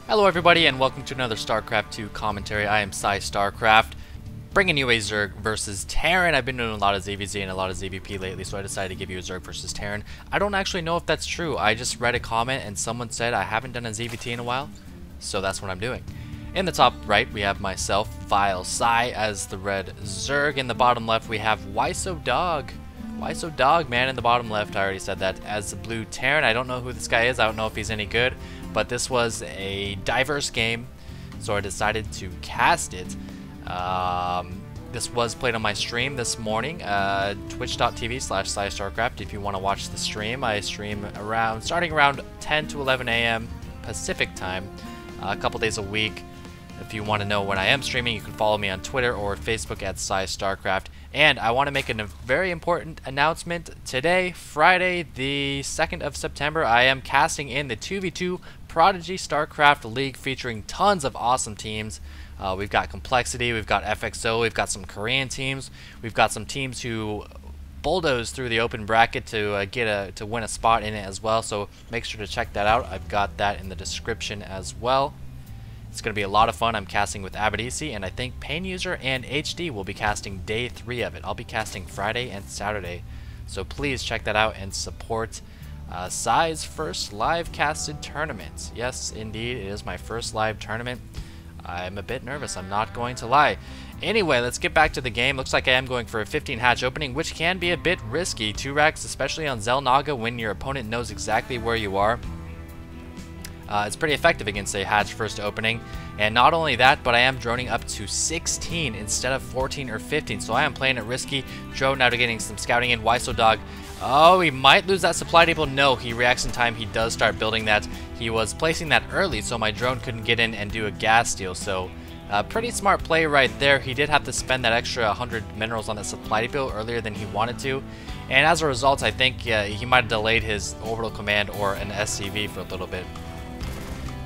Hello everybody and welcome to another StarCraft 2 commentary. I am whysodog, bringing you a Zerg versus Terran. I've been doing a lot of ZVZ and a lot of ZVP lately, so I decided to give you a Zerg versus Terran. I don't actually know if that's true. I just read a comment and someone said I haven't done a ZVT in a while, so that's what I'm doing. In the top right, we have myself, vilePsY, as the red Zerg. In the bottom left, we have whysodog. whysodog, man, in the bottom left. I already said that. As the blue Terran, I don't know who this guy is. I don't know if he's any good. But this was a diverse game, so I decided to cast it. This was played on my stream this morning, twitch.tv/whysodog. If you want to watch the stream, I stream starting around 10 to 11 a.m. Pacific time, a couple days a week. If you want to know when I am streaming, you can follow me on Twitter or Facebook at whysodog. And I want to make a very important announcement. Today, Friday, the 2nd of September, I am casting in the 2v2 Prodigy StarCraft League featuring tons of awesome teams. We've got Complexity, we've got FXO, we've got some Korean teams, we've got some teams who bulldoze through the open bracket to to win a spot in it as well. So make sure to check that out. I've got that in the description as well. It's going to be a lot of fun. I'm casting with whysodog, and I think Pain User and HD will be casting day 3 of it. I'll be casting Friday and Saturday, so please check that out and support whys's first live casted tournament. Yes, indeed, it is my first live tournament. I'm a bit nervous, I'm not going to lie. Anyway, let's get back to the game. Looks like I am going for a 15 hatch opening, which can be a bit risky. 2 racks, especially on Xel'Naga, when your opponent knows exactly where you are. It's pretty effective against a hatch first opening, and not only that, but I am droning up to 16 instead of 14 or 15, so I am playing it risky. Drone now to getting some scouting in. whysodog, oh, he might lose that supply depot. No, he reacts in time. He does start building that. He was placing that early, so my drone couldn't get in and do a gas steal, so pretty smart play right there. He did have to spend that extra 100 minerals on that supply depot earlier than he wanted to, and as a result, I think he might have delayed his orbital command or an SCV for a little bit.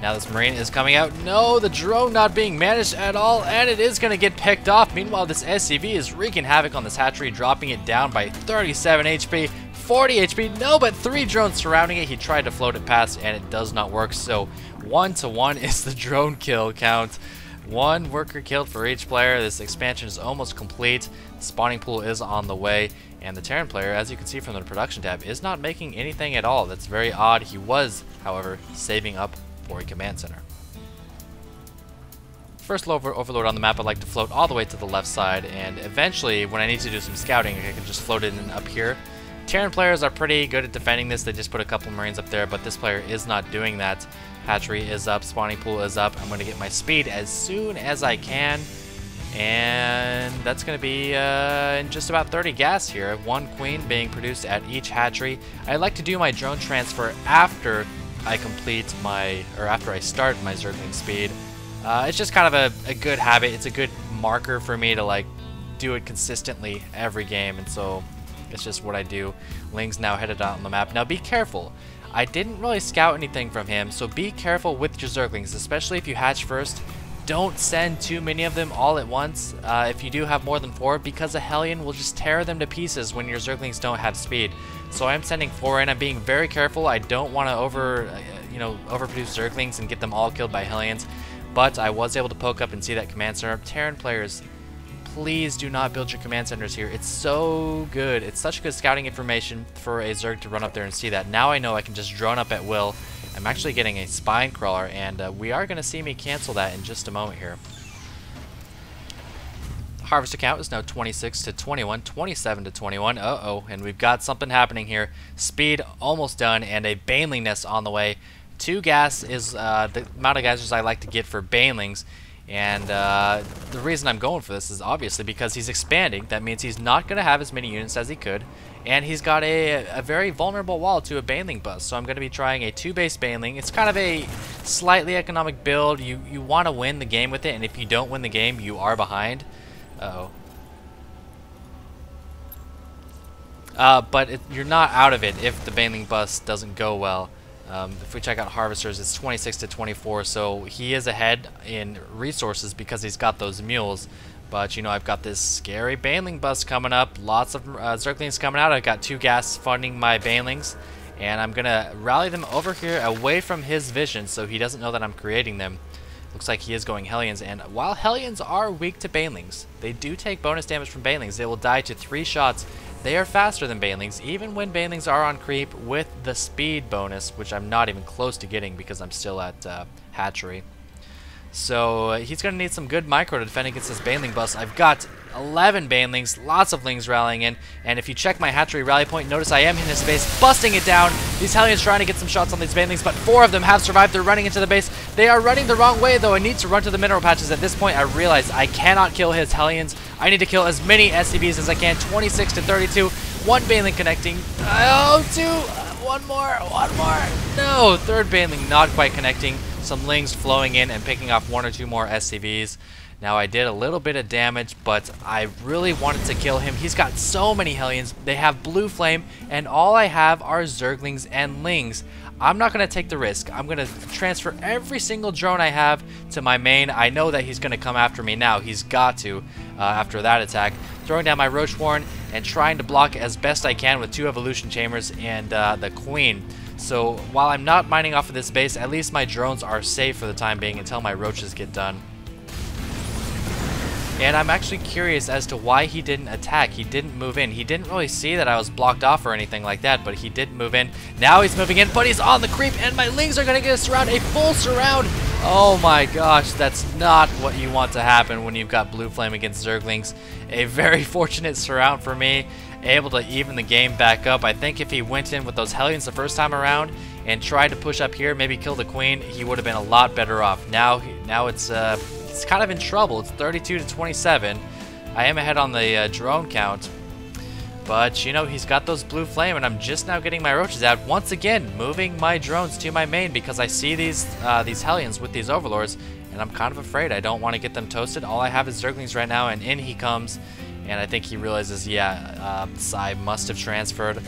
Now this Marine is coming out. No, the drone not being managed at all, and it is going to get picked off. Meanwhile, this SCV is wreaking havoc on this hatchery, dropping it down by 37 HP, 40 HP. No, but 3 drones surrounding it. He tried to float it past, and it does not work. So 1-to-1 is the drone kill count. 1 worker killed for each player. This expansion is almost complete. The spawning pool is on the way, and the Terran player, as you can see from the production tab, is not making anything at all. That's very odd. He was, however, saving up for a command center. First overload on the map, I like to float all the way to the left side, and eventually when I need to do some scouting, I can just float it in up here. Terran players are pretty good at defending this. They just put a couple Marines up there, but this player is not doing that. Hatchery is up, spawning pool is up. I'm going to get my speed as soon as I can, and that's going to be in just about 30 gas here. 1 queen being produced at each hatchery. I like to do my drone transfer after I start my Zergling speed. It's just kind of a good habit. It's a good marker for me to like do it consistently every game, and so it's just what I do. Ling's now headed out on the map. Now be careful. I didn't really scout anything from him, so be careful with your Zerglings, especially if you hatch first. Don't send too many of them all at once if you do have more than 4, because a Hellion will just tear them to pieces when your Zerglings don't have speed. So I'm sending 4 in. I'm being very careful. I don't want to overproduce Zerglings and get them all killed by Hellions, but I was able to poke up and see that command center. Terran players, please do not build your command centers here. It's so good. It's such good scouting information for a Zerg to run up there and see that. Now I know I can just drone up at will. I'm actually getting a spine crawler, and we are going to see me cancel that in just a moment here. Harvester count is now 26 to 21, 27 to 21. Uh-oh, and we've got something happening here. Speed almost done, and a Baneling nest on the way. 2 gas is the amount of geysers I like to get for Banelings, and the reason I'm going for this is obviously because he's expanding. That means he's not going to have as many units as he could, and he's got a very vulnerable wall to a Baneling bust. So I'm going to be trying a 2-base Baneling. It's kind of a slightly economic build. You want to win the game with it, and if you don't win the game, you are behind. Uh-oh. But you're not out of it if the Baneling bust doesn't go well. If we check out Harvesters, it's 26 to 24, so he is ahead in resources because he's got those mules. But, you know, I've got this scary Baneling bust coming up, lots of Zerglings coming out. I've got 2 gas funding my Banelings, and I'm gonna rally them over here away from his vision so he doesn't know that I'm creating them. Looks like he is going Hellions, and while Hellions are weak to Banelings, they do take bonus damage from Banelings. They will die to 3 shots. They are faster than Banelings, even when Banelings are on creep with the speed bonus, which I'm not even close to getting because I'm still at hatchery. So he's going to need some good micro to defend against this Baneling bus. I've got 11 Banelings, lots of Lings rallying in, and if you check my hatchery rally point, notice I am in his base, busting it down. These Hellions trying to get some shots on these Banelings, but 4 of them have survived. They're running into the base. They are running the wrong way, though. I need to run to the mineral patches. At this point, I realize I cannot kill his Hellions. I need to kill as many SCVs as I can. 26 to 32. 1 Baneling connecting. Oh, 2. One more. No, 3rd Baneling not quite connecting. Some Lings flowing in and picking off 1 or 2 more SCVs. Now I did a little bit of damage, but I really wanted to kill him. He's got so many Hellions. They have Blue Flame, and all I have are Zerglings and Lings. I'm not going to take the risk. I'm going to transfer every single drone I have to my main. I know that he's going to come after me now. He's got to after that attack. Throwing down my Roach Warren and trying to block as best I can with 2 Evolution Chambers and the Queen. So while I'm not mining off of this base, at least my drones are safe for the time being until my roaches get done. And I'm actually curious as to why he didn't attack. He didn't move in. He didn't really see that I was blocked off or anything like that, but he didn't move in. Now he's moving in, but he's on the creep, and my Lings are going to get a surround, a full surround. Oh my gosh, that's not what you want to happen when you've got Blue Flame against Zerglings. A very fortunate surround for me, able to even the game back up. I think if he went in with those Hellions the first time around and tried to push up here, maybe kill the Queen, he would have been a lot better off. Now it's kind of in trouble. It's 32 to 27. I am ahead on the drone count, but you know, he's got those Blue Flame, and I'm just now getting my roaches out. Once again, moving my drones to my main because I see these Hellions with these Overlords, and I'm kind of afraid. I don't want to get them toasted. All I have is Zerglings right now, and in he comes, and I think he realizes, yeah, Psy must have transferred.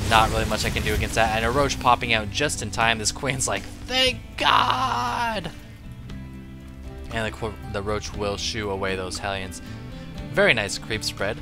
Not really much I can do against that, and a Roach popping out just in time. This Queen's like, thank God! And the Roach will shoo away those Hellions. Very nice creep spread.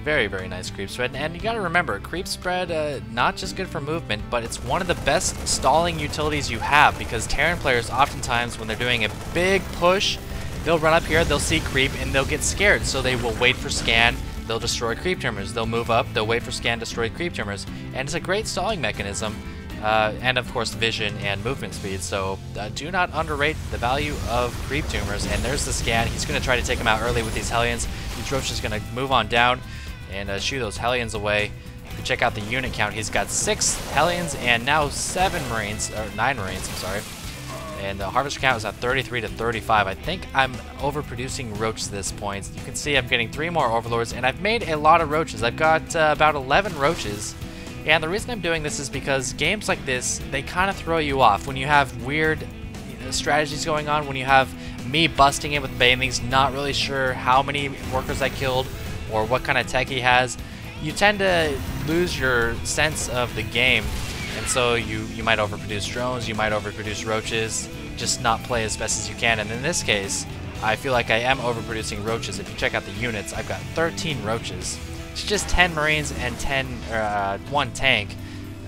Very, very nice creep spread. And you gotta remember, creep spread, not just good for movement, but it's one of the best stalling utilities you have, because Terran players oftentimes, when they're doing a big push, they'll run up here, they'll see creep, and they'll get scared. So they will wait for scan, they'll destroy creep tumors. They'll move up, they'll wait for scan, destroy creep tumors. And it's a great stalling mechanism. And of course vision and movement speed, so do not underrate the value of creep tumors. And there's the scan. He's going to try to take him out early with these Hellions. These Roach is going to move on down and shoo those Hellions away. If you check out the unit count, he's got 6 Hellions and now 9 Marines, I'm sorry. And the harvester count is at 33 to 35. I think I'm overproducing Roach at this point. You can see I'm getting 3 more Overlords, and I've made a lot of Roaches. I've got about 11 Roaches. And the reason I'm doing this is because games like this, they kind of throw you off. When you have weird strategies going on, when you have me busting in with Banelings, not really sure how many workers I killed or what kind of tech he has, you tend to lose your sense of the game. And so you might overproduce drones, you might overproduce Roaches, just not play as best as you can. And in this case, I feel like I am overproducing Roaches. If you check out the units, I've got 13 Roaches. It's just 10 Marines and 1 tank.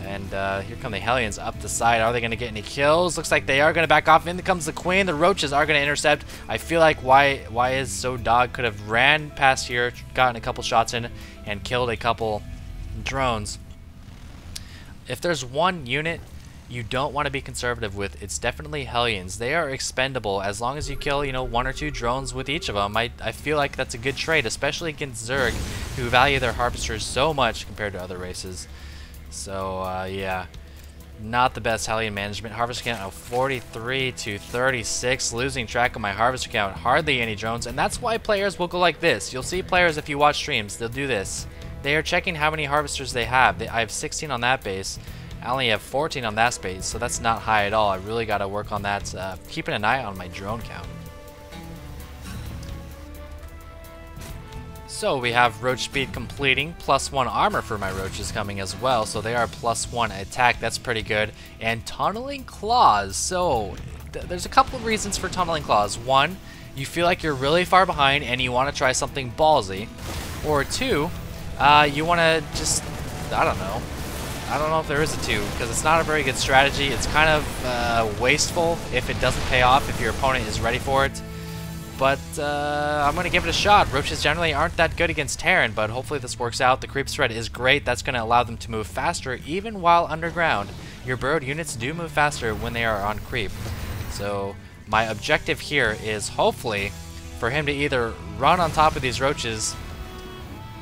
And here come the Hellions up the side. Are they going to get any kills? Looks like they are going to back off. In comes the Queen. The Roaches are going to intercept. I feel like whysodog could have ran past here, gotten a couple shots in, and killed a couple drones. If there's one unit you don't want to be conservative with, it's definitely Hellions. They are expendable as long as you kill, you know, 1 or 2 drones with each of them. I feel like that's a good trade, especially against Zerg, who value their harvesters so much compared to other races. So yeah, not the best Hellion management. Harvester count of 43 to 36, losing track of my harvester count. Hardly any drones, and that's why players will go like this. You'll see players, if you watch streams, they'll do this. They are checking how many harvesters they have. I have 16 on that base. I only have 14 on that base, so that's not high at all. I really got to work on that, keeping an eye on my drone count. So we have Roach speed completing, +1 armor for my Roaches coming as well, so they are +1 attack. That's pretty good. And tunneling claws. So there's a couple of reasons for tunneling claws. 1, you feel like you're really far behind and you want to try something ballsy. Or 2, you want to just, I don't know, I don't know if there is a 2, because it's not a very good strategy. It's kind of wasteful if it doesn't pay off, if your opponent is ready for it. But I'm going to give it a shot. Roaches generally aren't that good against Terran, but hopefully this works out. The creep spread is great. That's going to allow them to move faster even while underground. Your burrowed units do move faster when they are on creep. So my objective here is hopefully for him to either run on top of these roaches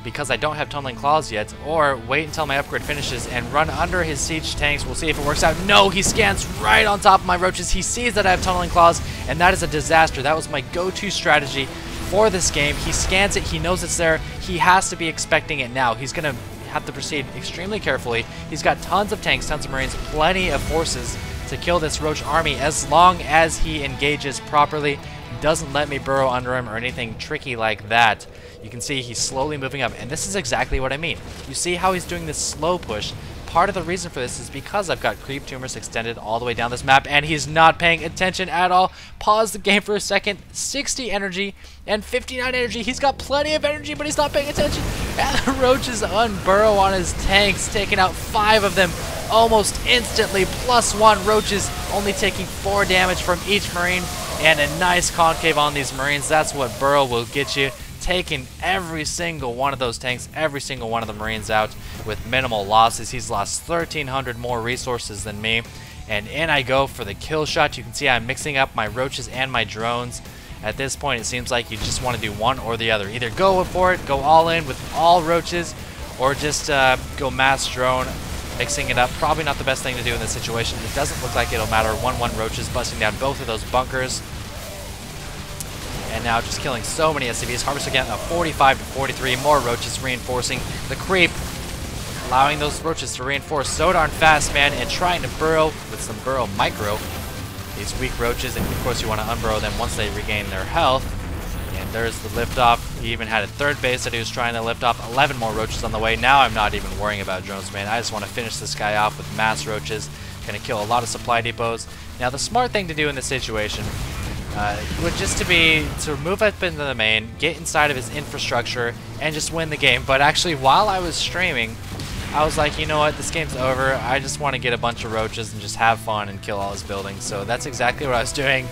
because I don't have tunneling claws yet, or wait until my upgrade finishes and run under his siege tanks. We'll see if it works out. No, he scans right on top of my roaches. He sees that I have tunneling claws, and that is a disaster. That was my go-to strategy for this game. He scans it. He knows it's there. He has to be expecting it now. He's going to have to proceed extremely carefully. He's got tons of tanks, tons of marines, plenty of forces to kill this roach army as long as he engages properly, doesn't let me burrow under him or anything tricky like that. You can see he's slowly moving up, and this is exactly what I mean. You see how he's doing this slow push. Part of the reason for this is because I've got creep tumors extended all the way down this map, and he's not paying attention at all. Pause the game for a second. 60 energy and 59 energy. He's got plenty of energy, but he's not paying attention. And the roaches unburrow on his tanks, taking out 5 of them almost instantly. +1 roaches, only taking 4 damage from each marine, and a nice concave on these marines. That's what burrow will get you. Taking every single one of those tanks, every single one of the marines out with minimal losses. He's lost 1,300 more resources than me. And in I go for the kill shot. You can see I'm mixing up my roaches and my drones. At this point, it seems like you just want to do one or the other. Either go for it, go all in with all roaches, or just go mass drone, mixing it up. Probably not the best thing to do in this situation. It doesn't look like it'll matter. 1-1 roaches busting down both of those bunkers. And now just killing so many SCVs. Harvester getting a 45 to 43. More roaches reinforcing the creep. Allowing those roaches to reinforce so darn fast, man. And trying to burrow with some burrow micro. These weak roaches. And of course you want to unburrow them once they regain their health. And there's the liftoff. He even had a third base that he was trying to lift off. 11 more roaches on the way. Now I'm not even worrying about drones, man. I just want to finish this guy off with mass roaches. Gonna kill a lot of supply depots. Now the smart thing to do in this situation would just to move up into the main, get inside of his infrastructure, and just win the game. But actually, while I was streaming, I was like, you know what, this game's over. I just want to get a bunch of roaches and just have fun and kill all his buildings. So that's exactly what I was doing,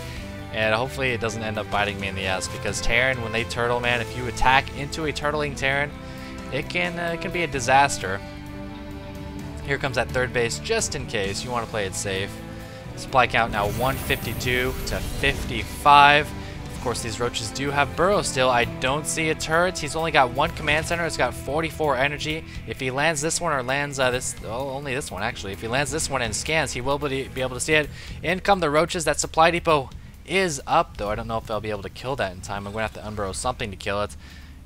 and hopefully it doesn't end up biting me in the ass, because Terran, when they turtle, man, if you attack into a turtling Terran, it can be a disaster. Here comes that third base, just in case you want to play it safe. Supply count now 152 to 55. Of course, these roaches do have burrow still. I don't see a turret. He's only got 1 command center. It's got 44 energy. If he lands this one or lands only this one actually. If he lands this one and scans, he will be able to see it. In come the roaches. That supply depot is up, though. I don't know if I'll be able to kill that in time. I'm going to have to unburrow something to kill it.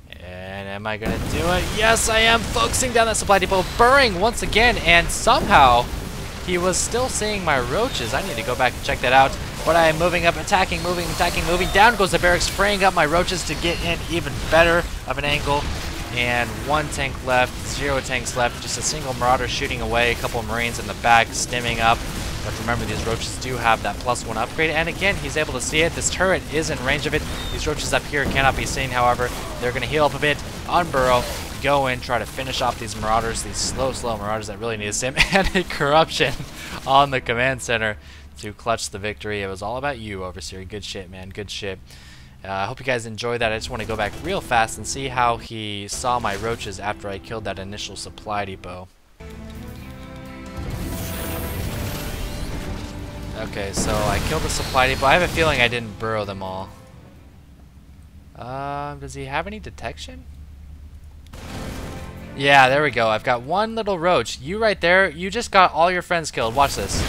And am I going to do it? Yes, I am. Focusing down that supply depot. Burring once again, and somehow he was still seeing my roaches. I need to go back and check that out. But I am moving up, attacking, moving, attacking, moving. Down goes the barracks, spraying up my roaches to get in even better of an angle. And 1 tank left, 0 tanks left. Just a single marauder shooting away. A couple of marines in the back, stimming up. But remember, these roaches do have that +1 upgrade. And again, he's able to see it. This turret is in range of it. These roaches up here cannot be seen, however. They're going to heal up a bit, unburrow, go in, try to finish off these marauders, these slow marauders that really need a sim, and a corruption on the command center to clutch the victory. It was all about you, Overseer. Good shit, man. Good shit. I hope you guys enjoyed that. I just want to go back real fast and see how he saw my roaches after I killed that initial supply depot. Okay, so I killed the supply depot. I have a feeling I didn't burrow them all. Does he have any detection? Yeah, there we go. I've got 1 little roach. You right there, you just got all your friends killed. Watch this.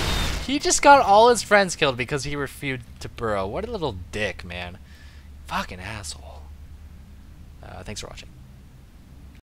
He just got all his friends killed because he refused to burrow. What a little dick, man. Fucking asshole. Thanks for watching.